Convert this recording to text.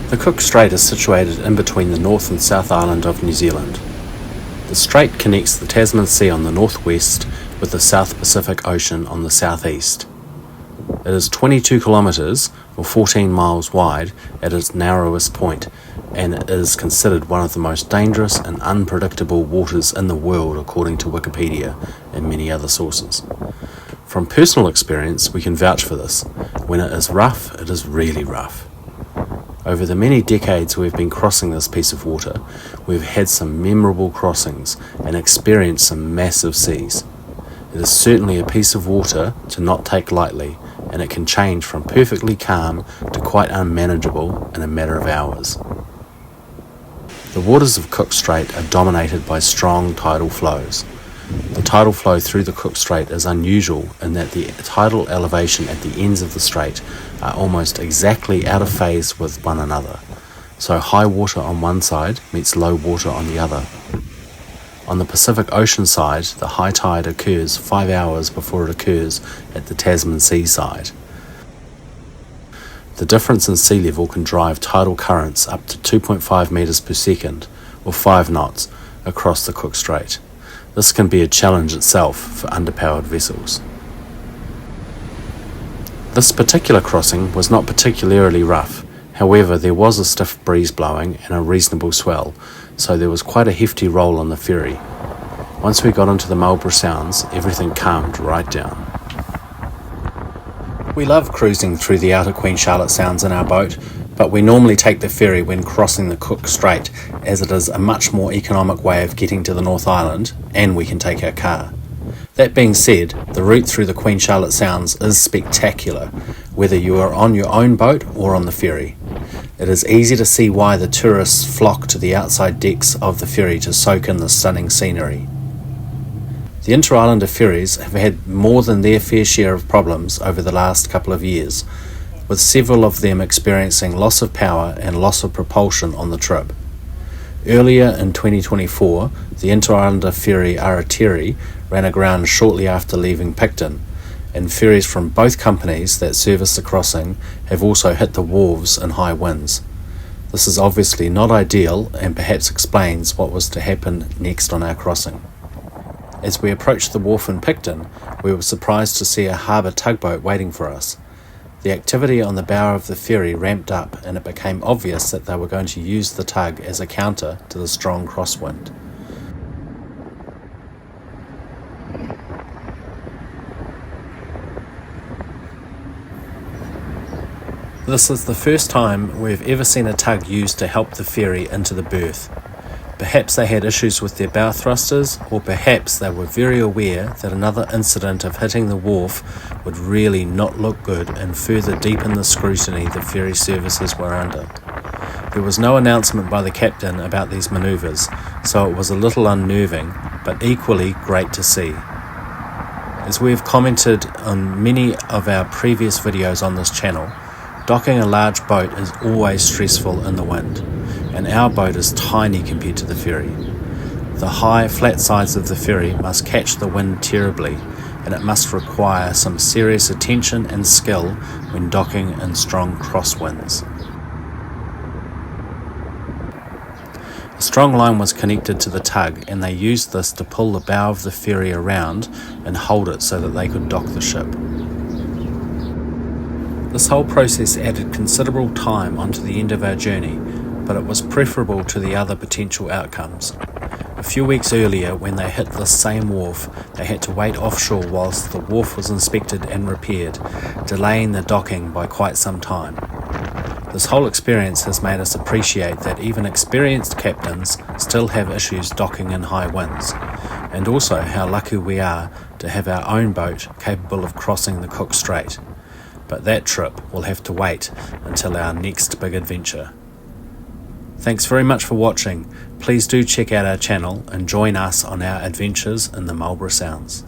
The Cook Strait is situated in between the North and South Island of New Zealand. The strait connects the Tasman Sea on the northwest with the South Pacific Ocean on the southeast. It is 22 kilometres or 14 miles wide at its narrowest point, and it is considered one of the most dangerous and unpredictable waters in the world according to Wikipedia and many other sources. From personal experience, we can vouch for this. When it is rough, it is really rough. Over the many decades we've been crossing this piece of water, we've had some memorable crossings and experienced some massive seas. It is certainly a piece of water to not take lightly, and it can change from perfectly calm to quite unmanageable in a matter of hours. The waters of Cook Strait are dominated by strong tidal flows. The tidal flow through the Cook Strait is unusual in that the tidal elevation at the ends of the strait are almost exactly out of phase with one another, so high water on one side meets low water on the other. On the Pacific Ocean side, the high tide occurs 5 hours before it occurs at the Tasman Sea side. The difference in sea level can drive tidal currents up to 2.5 metres per second, or 5 knots, across the Cook Strait. This can be a challenge itself for underpowered vessels. This particular crossing was not particularly rough, however there was a stiff breeze blowing and a reasonable swell, so there was quite a hefty roll on the ferry. Once we got into the Marlborough Sounds, everything calmed right down. We love cruising through the outer Queen Charlotte Sounds in our boat, but we normally take the ferry when crossing the Cook Strait, as it is a much more economic way of getting to the North Island, and we can take our car. That being said, the route through the Queen Charlotte Sounds is spectacular, whether you are on your own boat or on the ferry. It is easy to see why the tourists flock to the outside decks of the ferry to soak in the stunning scenery. The Interislander ferries have had more than their fair share of problems over the last couple of years, with several of them experiencing loss of power and loss of propulsion on the trip. Earlier in 2024, the Interislander ferry Aratiri ran aground shortly after leaving Picton, and ferries from both companies that service the crossing have also hit the wharves in high winds. This is obviously not ideal and perhaps explains what was to happen next on our crossing. As we approached the wharf in Picton, we were surprised to see a harbour tugboat waiting for us. The activity on the bow of the ferry ramped up, and it became obvious that they were going to use the tug as a counter to the strong crosswind. This is the first time we've ever seen a tug used to help the ferry into the berth. Perhaps they had issues with their bow thrusters, or perhaps they were very aware that another incident of hitting the wharf would really not look good and further deepen the scrutiny the ferry services were under. There was no announcement by the captain about these manoeuvres, so it was a little unnerving, but equally great to see. As we have commented on many of our previous videos on this channel, docking a large boat is always stressful in the wind, and our boat is tiny compared to the ferry. The high, flat sides of the ferry must catch the wind terribly, and it must require some serious attention and skill when docking in strong crosswinds. A strong line was connected to the tug, and they used this to pull the bow of the ferry around and hold it so that they could dock the ship. This whole process added considerable time onto the end of our journey, but it was preferable to the other potential outcomes. A few weeks earlier, when they hit this same wharf, they had to wait offshore whilst the wharf was inspected and repaired, delaying the docking by quite some time. This whole experience has made us appreciate that even experienced captains still have issues docking in high winds, and also how lucky we are to have our own boat capable of crossing the Cook Strait. But that trip will have to wait until our next big adventure. Thanks very much for watching. Please do check out our channel and join us on our adventures in the Marlborough Sounds.